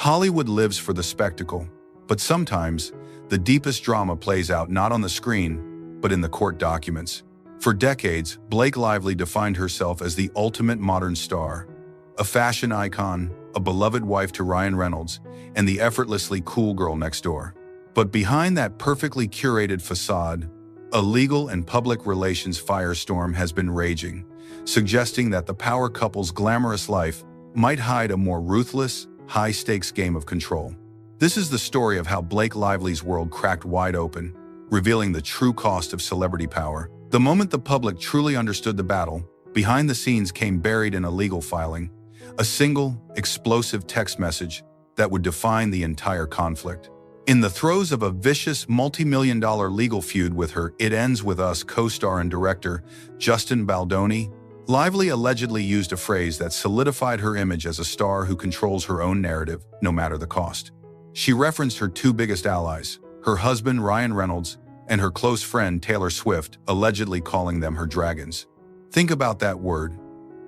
Hollywood lives for the spectacle, but sometimes the deepest drama plays out not on the screen, but in the court documents. For decades, Blake Lively defined herself as the ultimate modern star, a fashion icon, a beloved wife to Ryan Reynolds, and the effortlessly cool girl next door. But behind that perfectly curated facade, a legal and public relations firestorm has been raging, suggesting that the power couple's glamorous life might hide a more ruthless, high-stakes game of control. This is the story of how Blake Lively's world cracked wide open, revealing the true cost of celebrity power. The moment the public truly understood the battle, behind the scenes came buried in a legal filing, a single, explosive text message that would define the entire conflict. In the throes of a vicious multi-million-dollar legal feud with her It Ends With Us co-star and director Justin Baldoni, Lively allegedly used a phrase that solidified her image as a star who controls her own narrative, no matter the cost. She referenced her two biggest allies, her husband Ryan Reynolds and her close friend Taylor Swift, allegedly calling them her dragons. Think about that word.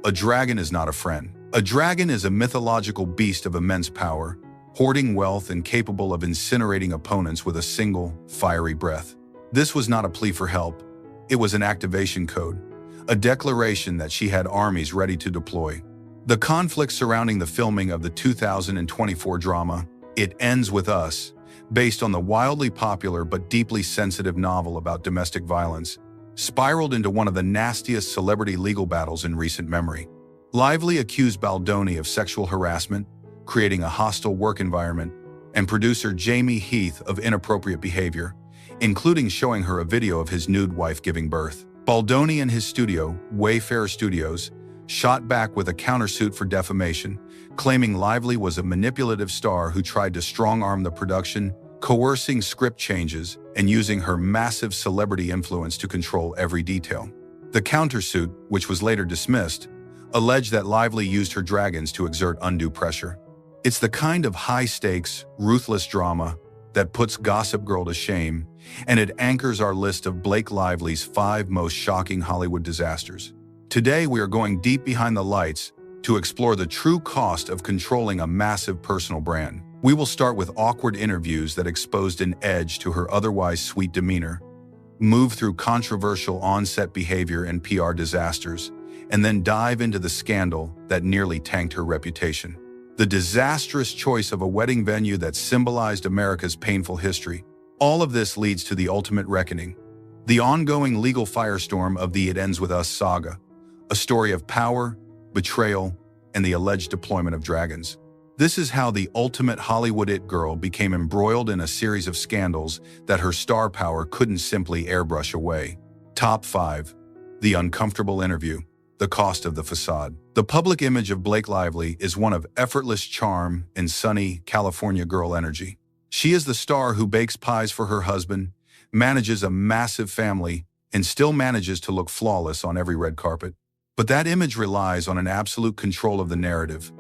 A dragon is not a friend. A dragon is a mythological beast of immense power, hoarding wealth and capable of incinerating opponents with a single, fiery breath. This was not a plea for help. It was an activation code, a declaration that she had armies ready to deploy. The conflict surrounding the filming of the 2024 drama, It Ends With Us, based on the wildly popular but deeply sensitive novel about domestic violence, spiraled into one of the nastiest celebrity legal battles in recent memory. Lively accused Baldoni of sexual harassment, creating a hostile work environment, and producer Jamie Heath of inappropriate behavior, including showing her a video of his nude wife giving birth. Baldoni and his studio, Wayfarer Studios, shot back with a countersuit for defamation, claiming Lively was a manipulative star who tried to strong-arm the production, coercing script changes, and using her massive celebrity influence to control every detail. The countersuit, which was later dismissed, alleged that Lively used her dragons to exert undue pressure. It's the kind of high-stakes, ruthless drama that puts Gossip Girl to shame, and it anchors our list of Blake Lively's 5 most shocking Hollywood disasters. Today, we are going deep behind the lights to explore the true cost of controlling a massive personal brand. We will start with awkward interviews that exposed an edge to her otherwise sweet demeanor, move through controversial on-set behavior and PR disasters, and then dive into the scandal that nearly tanked her reputation. The disastrous choice of a wedding venue that symbolized America's painful history. All of this leads to the ultimate reckoning, the ongoing legal firestorm of the It Ends With Us saga, a story of power, betrayal, and the alleged deployment of dragons. This is how the ultimate Hollywood it girl became embroiled in a series of scandals that her star power couldn't simply airbrush away. Top 5. The uncomfortable interview. The cost of the facade. The public image of Blake Lively is one of effortless charm and sunny California girl energy. She is the star who bakes pies for her husband, manages a massive family, and still manages to look flawless on every red carpet. But that image relies on an absolute control of the narrative,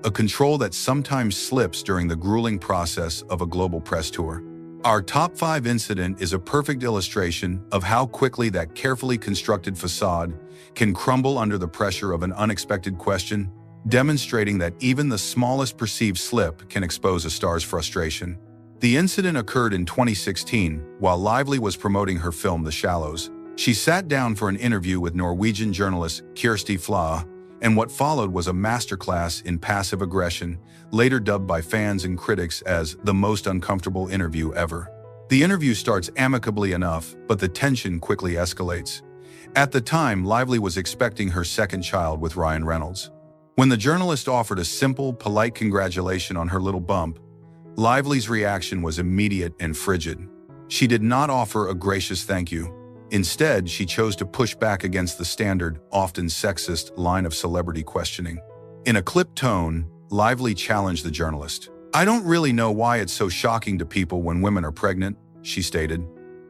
a control that sometimes slips during the grueling process of a global press tour. Our top 5 incident is a perfect illustration of how quickly that carefully constructed facade can crumble under the pressure of an unexpected question, demonstrating that even the smallest perceived slip can expose a star's frustration. The incident occurred in 2016 while Lively was promoting her film The Shallows. She sat down for an interview with Norwegian journalist Kjersti Flaa, and what followed was a masterclass in passive aggression, later dubbed by fans and critics as the most uncomfortable interview ever. The interview starts amicably enough, but the tension quickly escalates. At the time, Lively was expecting her second child with Ryan Reynolds. When the journalist offered a simple, polite congratulation on her little bump, Lively's reaction was immediate and frigid. She did not offer a gracious thank you. Instead, she chose to push back against the standard, often sexist, line of celebrity questioning. In a clipped tone, Lively challenged the journalist. "I don't really know why it's so shocking to people when women are pregnant," she stated.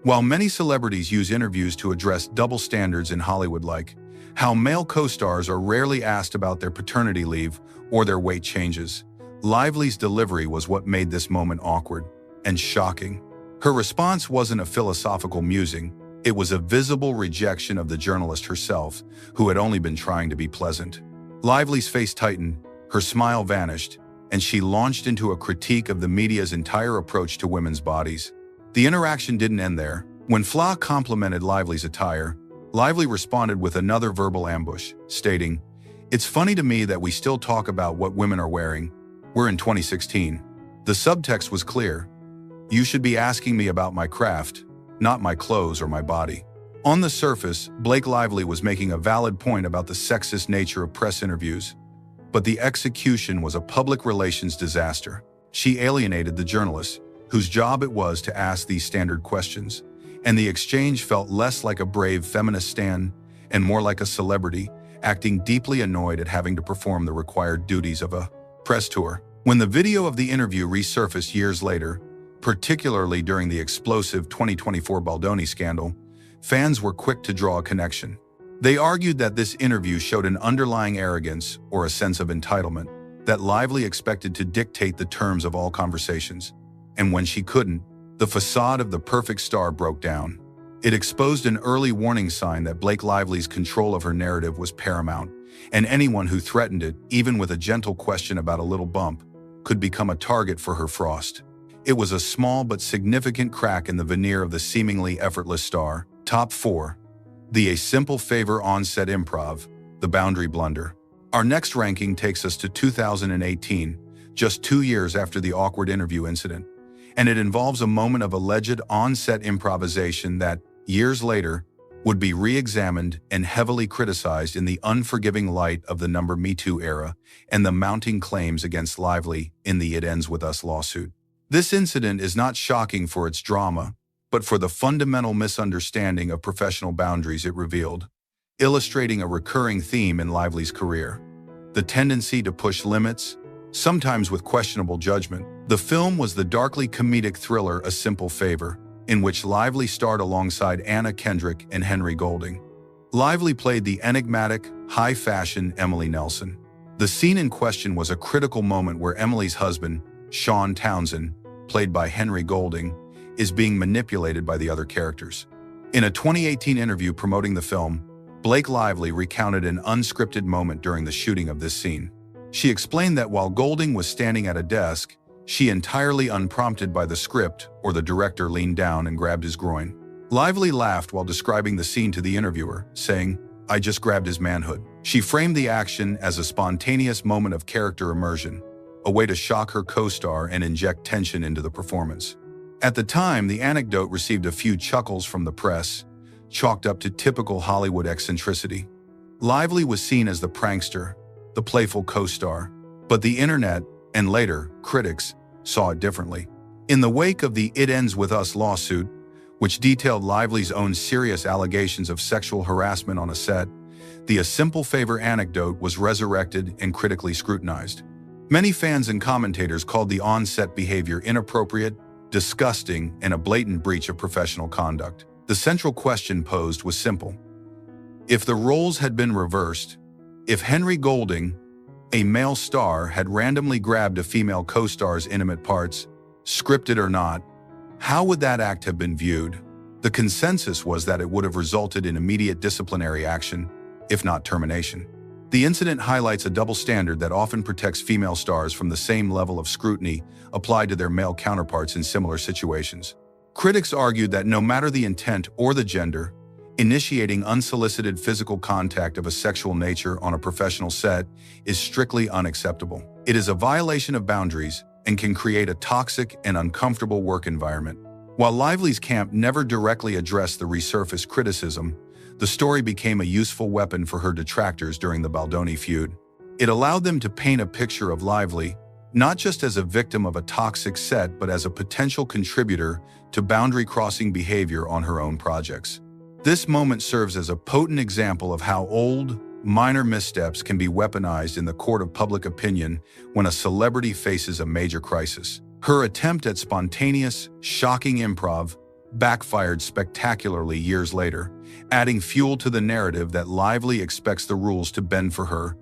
While many celebrities use interviews to address double standards in Hollywood, like how male co-stars are rarely asked about their paternity leave or their weight changes, Lively's delivery was what made this moment awkward and shocking. Her response wasn't a philosophical musing. It was a visible rejection of the journalist herself, who had only been trying to be pleasant. Lively's face tightened, her smile vanished, and she launched into a critique of the media's entire approach to women's bodies. The interaction didn't end there. When Fla complimented Lively's attire, Lively responded with another verbal ambush, stating, "It's funny to me that we still talk about what women are wearing. We're in 2016. The subtext was clear. You should be asking me about my craft, not my clothes or my body." On the surface, Blake Lively was making a valid point about the sexist nature of press interviews, but the execution was a public relations disaster. She alienated the journalist, whose job it was to ask these standard questions, and the exchange felt less like a brave feminist stand and more like a celebrity acting deeply annoyed at having to perform the required duties of a press tour. When the video of the interview resurfaced years later, particularly during the explosive 2024 Baldoni scandal, fans were quick to draw a connection. They argued that this interview showed an underlying arrogance or a sense of entitlement, that Lively expected to dictate the terms of all conversations. And when she couldn't, the facade of the perfect star broke down. It exposed an early warning sign that Blake Lively's control of her narrative was paramount, and anyone who threatened it, even with a gentle question about a little bump, could become a target for her frost. It was a small but significant crack in the veneer of the seemingly effortless star. Top 4. The A Simple Favor on-set improv, the boundary blunder. Our next ranking takes us to 2018, just 2 years after the awkward interview incident, and it involves a moment of alleged on-set improvisation that, years later, would be re-examined and heavily criticized in the unforgiving light of the Me Too era and the mounting claims against Lively in the It Ends With Us lawsuit. This incident is not shocking for its drama, but for the fundamental misunderstanding of professional boundaries it revealed, illustrating a recurring theme in Lively's career: the tendency to push limits, sometimes with questionable judgment. The film was the darkly comedic thriller A Simple Favor, in which Lively starred alongside Anna Kendrick and Henry Golding. Lively played the enigmatic, high-fashion Emily Nelson. The scene in question was a critical moment where Emily's husband, Sean Townsend, played by Henry Golding, is being manipulated by the other characters. In a 2018 interview promoting the film, Blake Lively recounted an unscripted moment during the shooting of this scene. She explained that while Golding was standing at a desk, she, entirely unprompted by the script or the director, leaned down and grabbed his groin. Lively laughed while describing the scene to the interviewer, saying, "I just grabbed his manhood." She framed the action as a spontaneous moment of character immersion, a way to shock her co-star and inject tension into the performance. At the time, the anecdote received a few chuckles from the press, chalked up to typical Hollywood eccentricity. Lively was seen as the prankster, the playful co-star, but the internet, and later, critics, saw it differently. In the wake of the It Ends With Us lawsuit, which detailed Lively's own serious allegations of sexual harassment on a set, the A Simple Favor anecdote was resurrected and critically scrutinized. Many fans and commentators called the on-set behavior inappropriate, disgusting, and a blatant breach of professional conduct. The central question posed was simple. If the roles had been reversed, if Henry Golding, a male star, had randomly grabbed a female co-star's intimate parts, scripted or not, how would that act have been viewed? The consensus was that it would have resulted in immediate disciplinary action, if not termination. The incident highlights a double standard that often protects female stars from the same level of scrutiny applied to their male counterparts in similar situations. Critics argued that no matter the intent or the gender, initiating unsolicited physical contact of a sexual nature on a professional set is strictly unacceptable. It is a violation of boundaries and can create a toxic and uncomfortable work environment. While Lively's camp never directly addressed the resurfaced criticism, the story became a useful weapon for her detractors during the Baldoni feud. It allowed them to paint a picture of Lively, not just as a victim of a toxic set, but as a potential contributor to boundary-crossing behavior on her own projects. This moment serves as a potent example of how old, minor missteps can be weaponized in the court of public opinion when a celebrity faces a major crisis. Her attempt at spontaneous, shocking improv backfired spectacularly years later, adding fuel to the narrative that Lively expects the rules to bend for her,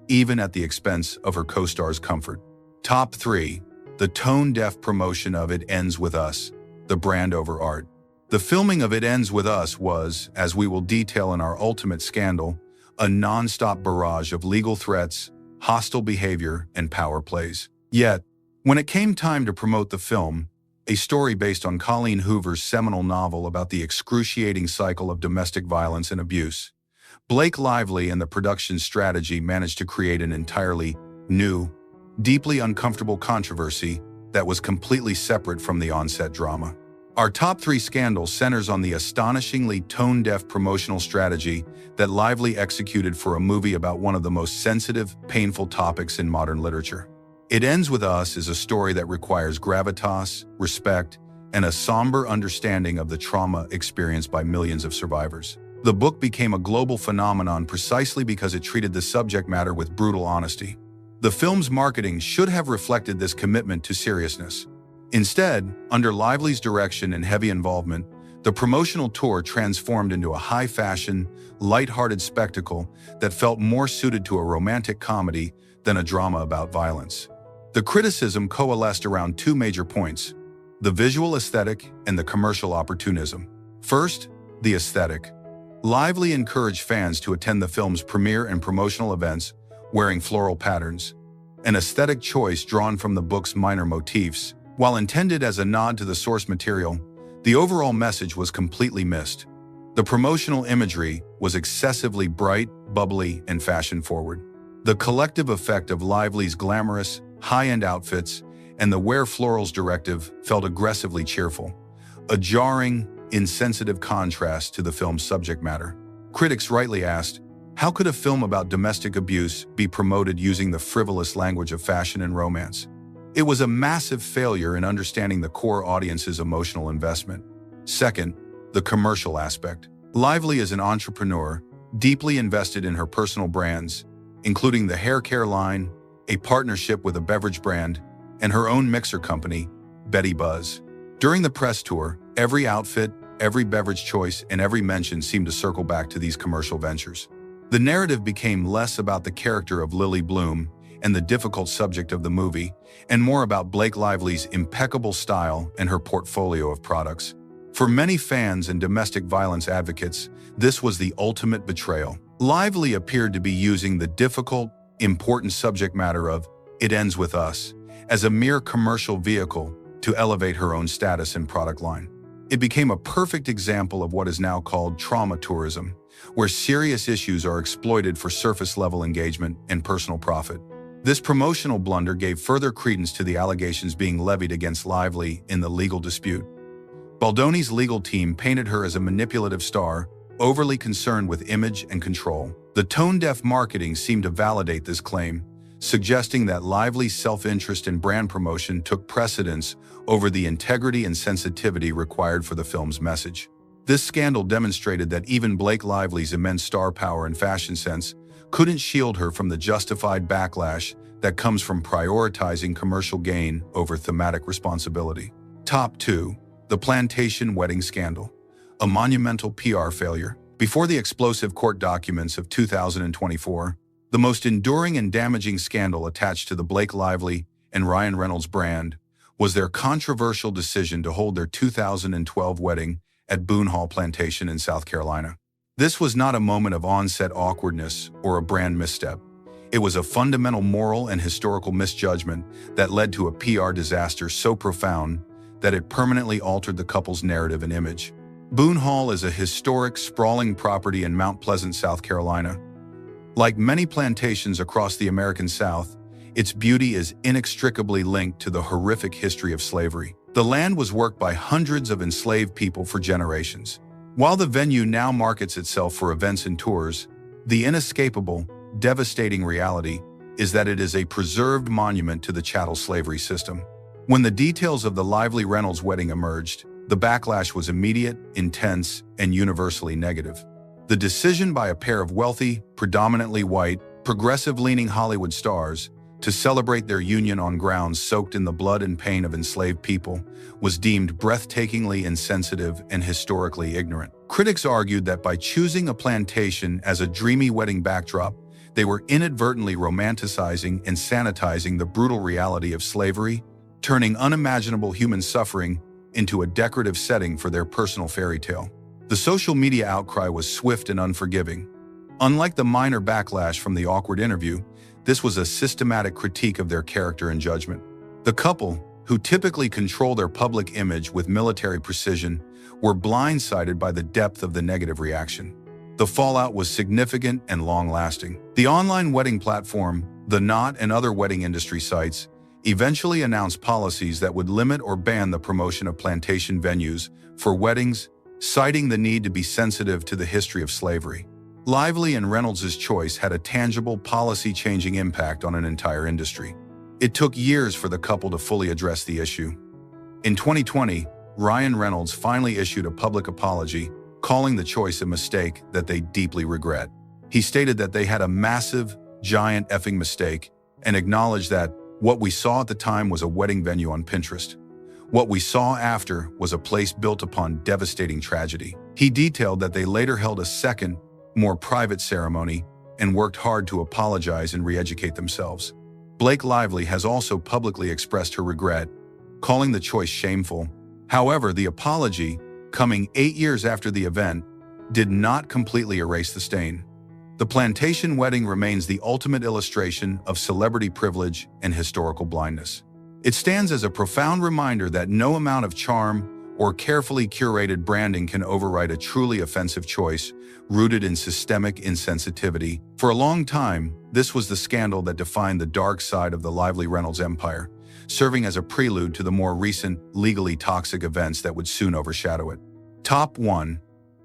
even at the expense of her co-star's comfort. Top 3. The tone-deaf promotion of It Ends With Us, the brand over art. The filming of It Ends With Us was, as we will detail in our ultimate scandal, a non-stop barrage of legal threats, hostile behavior, and power plays. Yet, when it came time to promote the film, a story based on Colleen Hoover's seminal novel about the excruciating cycle of domestic violence and abuse, Blake Lively and the production strategy managed to create an entirely new, deeply uncomfortable controversy that was completely separate from the on-set drama. Our top 3 scandal centers on the astonishingly tone-deaf promotional strategy that Lively executed for a movie about one of the most sensitive, painful topics in modern literature. It Ends With Us is a story that requires gravitas, respect, and a somber understanding of the trauma experienced by millions of survivors. The book became a global phenomenon precisely because it treated the subject matter with brutal honesty. The film's marketing should have reflected this commitment to seriousness. Instead, under Lively's direction and heavy involvement, the promotional tour transformed into a high-fashion, light-hearted spectacle that felt more suited to a romantic comedy than a drama about violence. The criticism coalesced around 2 major points: the visual aesthetic and the commercial opportunism. First, the aesthetic. Lively encouraged fans to attend the film's premiere and promotional events wearing floral patterns, an aesthetic choice drawn from the book's minor motifs. While intended as a nod to the source material, the overall message was completely missed. The promotional imagery was excessively bright, bubbly, and fashion-forward. The collective effect of Lively's glamorous, high-end outfits and the Wear Florals directive felt aggressively cheerful, a jarring, insensitive contrast to the film's subject matter. Critics rightly asked, how could a film about domestic abuse be promoted using the frivolous language of fashion and romance? It was a massive failure in understanding the core audience's emotional investment. Second, the commercial aspect. Lively is an entrepreneur, deeply invested in her personal brands, including the hair care line, a partnership with a beverage brand, and her own mixer company, Betty Buzz. During the press tour, every outfit, every beverage choice, and every mention seemed to circle back to these commercial ventures. The narrative became less about the character of Lily Bloom and the difficult subject of the movie, and more about Blake Lively's impeccable style and her portfolio of products. For many fans and domestic violence advocates, this was the ultimate betrayal. Lively appeared to be using the difficult, important subject matter of It Ends With Us as a mere commercial vehicle to elevate her own status and product line. It became a perfect example of what is now called trauma tourism, where serious issues are exploited for surface-level engagement and personal profit. This promotional blunder gave further credence to the allegations being levied against Lively in the legal dispute. Baldoni's legal team painted her as a manipulative star, overly concerned with image and control. The tone-deaf marketing seemed to validate this claim, suggesting that Lively's self-interest in brand promotion took precedence over the integrity and sensitivity required for the film's message. This scandal demonstrated that even Blake Lively's immense star power and fashion sense couldn't shield her from the justified backlash that comes from prioritizing commercial gain over thematic responsibility. Top 2. The Plantation Wedding Scandal. A monumental PR failure. Before the explosive court documents of 2024, the most enduring and damaging scandal attached to the Blake Lively and Ryan Reynolds brand was their controversial decision to hold their 2012 wedding at Boone Hall Plantation in South Carolina. This was not a moment of on-set awkwardness or a brand misstep. It was a fundamental moral and historical misjudgment that led to a PR disaster so profound that it permanently altered the couple's narrative and image. Boone Hall is a historic, sprawling property in Mount Pleasant, South Carolina. Like many plantations across the American South, its beauty is inextricably linked to the horrific history of slavery. The land was worked by hundreds of enslaved people for generations. While the venue now markets itself for events and tours, the inescapable, devastating reality is that it is a preserved monument to the chattel slavery system. When the details of the Lively Reynolds wedding emerged, the backlash was immediate, intense, and universally negative. The decision by a pair of wealthy, predominantly white, progressive-leaning Hollywood stars to celebrate their union on grounds soaked in the blood and pain of enslaved people was deemed breathtakingly insensitive and historically ignorant. Critics argued that by choosing a plantation as a dreamy wedding backdrop, they were inadvertently romanticizing and sanitizing the brutal reality of slavery, turning unimaginable human suffering into a decorative setting for their personal fairy tale. The social media outcry was swift and unforgiving. Unlike the minor backlash from the awkward interview, this was a systematic critique of their character and judgment. The couple, who typically control their public image with military precision, were blindsided by the depth of the negative reaction. The fallout was significant and long-lasting. The online wedding platform, The Knot, and other wedding industry sites eventually announced policies that would limit or ban the promotion of plantation venues for weddings, citing the need to be sensitive to the history of slavery. Lively and Reynolds' choice had a tangible policy-changing impact on an entire industry. It took years for the couple to fully address the issue. In 2020, Ryan Reynolds finally issued a public apology, calling the choice a mistake that they deeply regret. He stated that they had a massive, giant effing mistake and acknowledged that what we saw at the time was a wedding venue on Pinterest. What we saw after was a place built upon devastating tragedy. He detailed that they later held a second, more private ceremony and worked hard to apologize and re-educate themselves. Blake Lively has also publicly expressed her regret, calling the choice shameful. However, the apology, coming 8 years after the event, did not completely erase the stain. The plantation wedding remains the ultimate illustration of celebrity privilege and historical blindness. It stands as a profound reminder that no amount of charm or carefully curated branding can override a truly offensive choice rooted in systemic insensitivity. For a long time, this was the scandal that defined the dark side of the Lively Reynolds empire, serving as a prelude to the more recent, legally toxic events that would soon overshadow it. Top 1.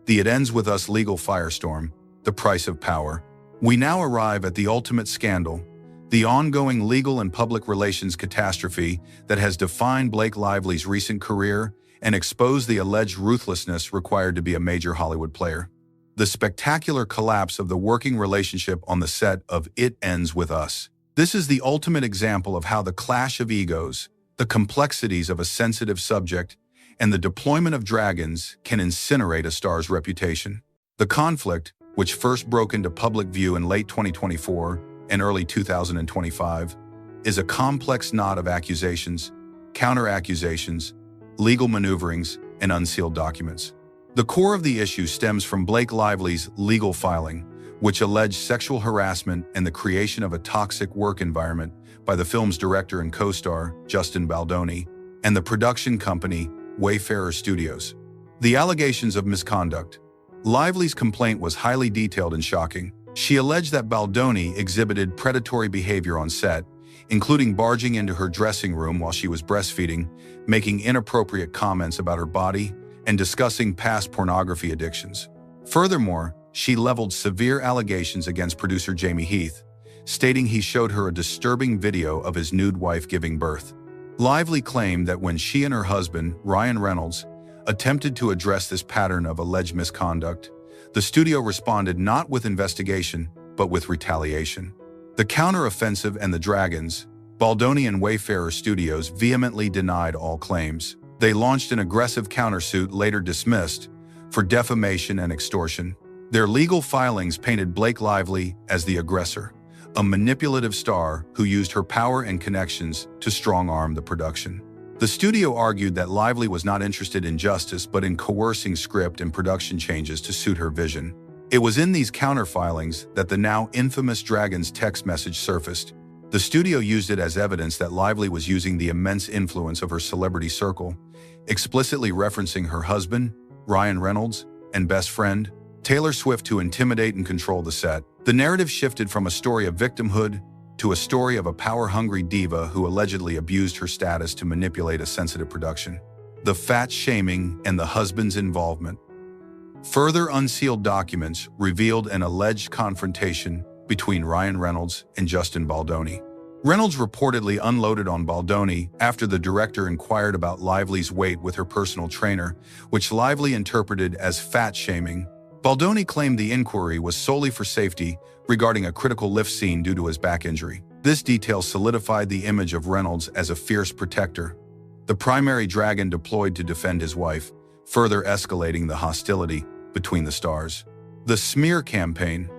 The It Ends With Us legal firestorm, the price of power. We now arrive at the ultimate scandal, the ongoing legal and public relations catastrophe that has defined Blake Lively's recent career and exposed the alleged ruthlessness required to be a major Hollywood player. The spectacular collapse of the working relationship on the set of It Ends With Us. This is the ultimate example of how the clash of egos, the complexities of a sensitive subject, and the deployment of dragons can incinerate a star's reputation. The conflict, which first broke into public view in late 2024 and early 2025, is a complex knot of accusations, counter-accusations, legal maneuverings, and unsealed documents. The core of the issue stems from Blake Lively's legal filing, which alleged sexual harassment and the creation of a toxic work environment by the film's director and co-star, Justin Baldoni, and the production company, Wayfarer Studios. The allegations of misconduct. Lively's complaint was highly detailed and shocking. She alleged that Baldoni exhibited predatory behavior on set, including barging into her dressing room while she was breastfeeding, making inappropriate comments about her body, and discussing past pornography addictions. Furthermore, she leveled severe allegations against producer Jamie Heath, stating he showed her a disturbing video of his nude wife giving birth. Lively claimed that when she and her husband, Ryan Reynolds, attempted to address this pattern of alleged misconduct, the studio responded not with investigation, but with retaliation. The counter-offensive and the dragons, Baldoni and Wayfarer Studios vehemently denied all claims. They launched an aggressive countersuit later dismissed for defamation and extortion. Their legal filings painted Blake Lively as the aggressor, a manipulative star who used her power and connections to strong-arm the production. The studio argued that Lively was not interested in justice but in coercing script and production changes to suit her vision. It was in these counter-filings that the now infamous Dragons text message surfaced. The studio used it as evidence that Lively was using the immense influence of her celebrity circle, explicitly referencing her husband, Ryan Reynolds, and best friend, Taylor Swift, to intimidate and control the set. The narrative shifted from a story of victimhood to a story of a power-hungry diva who allegedly abused her status to manipulate a sensitive production. The fat-shaming and the husband's involvement. Further unsealed documents revealed an alleged confrontation between Ryan Reynolds and Justin Baldoni. Reynolds reportedly unloaded on Baldoni after the director inquired about Lively's weight with her personal trainer, which Lively interpreted as fat-shaming. Baldoni claimed the inquiry was solely for safety regarding a critical lift scene due to his back injury. This detail solidified the image of Reynolds as a fierce protector, the primary dragon deployed to defend his wife, further escalating the hostility between the stars. The smear campaign.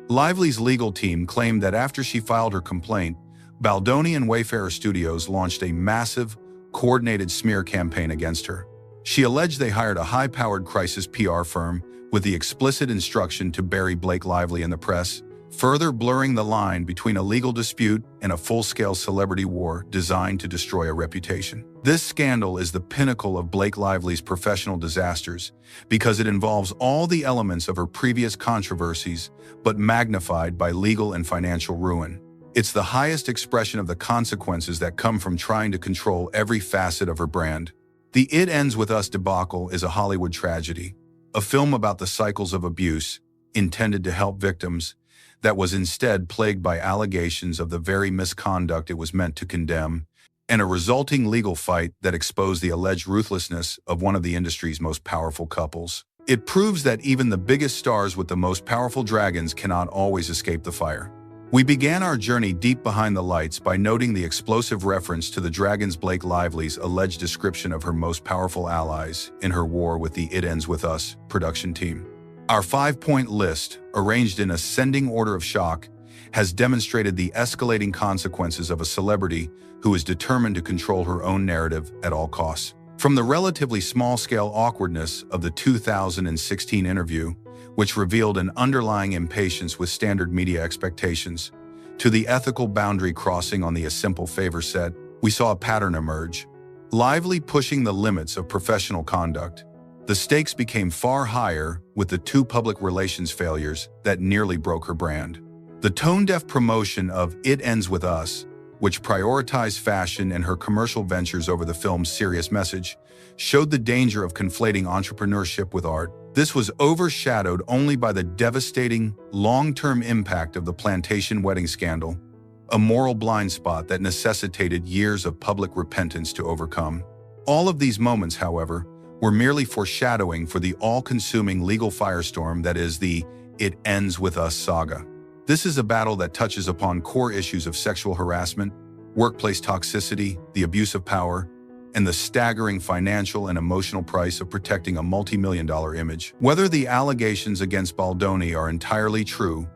Lively's legal team claimed that after she filed her complaint, Baldoni and Wayfarer Studios launched a massive, coordinated smear campaign against her. She alleged they hired a high-powered crisis PR firm with the explicit instruction to bury Blake Lively in the press, further blurring the line between a legal dispute and a full-scale celebrity war designed to destroy a reputation. This scandal is the pinnacle of Blake Lively's professional disasters because it involves all the elements of her previous controversies, but magnified by legal and financial ruin. It's the highest expression of the consequences that come from trying to control every facet of her brand. The It Ends With Us debacle is a Hollywood tragedy, a film about the cycles of abuse, intended to help victims, that was instead plagued by allegations of the very misconduct it was meant to condemn, and a resulting legal fight that exposed the alleged ruthlessness of one of the industry's most powerful couples. It proves that even the biggest stars with the most powerful dragons cannot always escape the fire. We began our journey deep behind the lights by noting the explosive reference to the Dragon's Blake Lively's alleged description of her most powerful allies in her war with the It Ends With Us production team. Our 5-point list, arranged in ascending order of shock, has demonstrated the escalating consequences of a celebrity who is determined to control her own narrative at all costs. From the relatively small-scale awkwardness of the 2016 interview, which revealed an underlying impatience with standard media expectations, to the ethical boundary crossing on the A Simple Favor set, we saw a pattern emerge. Lively pushing the limits of professional conduct, the stakes became far higher with the 2 public relations failures that nearly broke her brand. The tone-deaf promotion of It Ends With Us, which prioritized fashion and her commercial ventures over the film's serious message, showed the danger of conflating entrepreneurship with art. This was overshadowed only by the devastating, long-term impact of the plantation wedding scandal, a moral blind spot that necessitated years of public repentance to overcome. All of these moments, however, were merely foreshadowing for the all-consuming legal firestorm that is the It Ends With Us saga. This is a battle that touches upon core issues of sexual harassment, workplace toxicity, the abuse of power, and the staggering financial and emotional price of protecting a multi-million-dollar image. Whether the allegations against Baldoni are entirely true,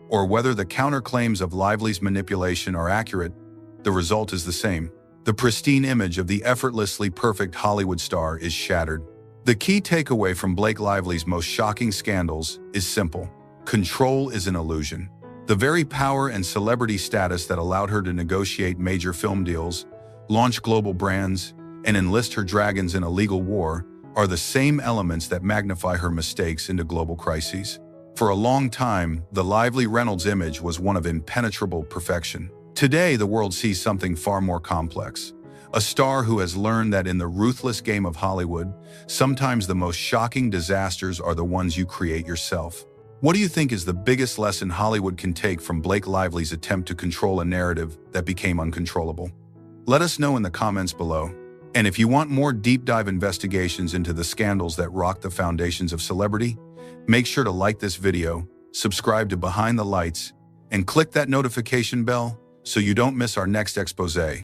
or whether the counterclaims of Lively's manipulation are accurate, the result is the same. The pristine image of the effortlessly perfect Hollywood star is shattered. The key takeaway from Blake Lively's most shocking scandals is simple. Control is an illusion. The very power and celebrity status that allowed her to negotiate major film deals, launch global brands, and enlist her dragons in a legal war are the same elements that magnify her mistakes into global crises. For a long time, the Lively Reynolds image was one of impenetrable perfection. Today, the world sees something far more complex. A star who has learned that in the ruthless game of Hollywood, sometimes the most shocking disasters are the ones you create yourself. What do you think is the biggest lesson Hollywood can take from Blake Lively's attempt to control a narrative that became uncontrollable? Let us know in the comments below. And if you want more deep dive investigations into the scandals that rock the foundations of celebrity, make sure to like this video, subscribe to Behind the Lights, and click that notification bell so you don't miss our next expose.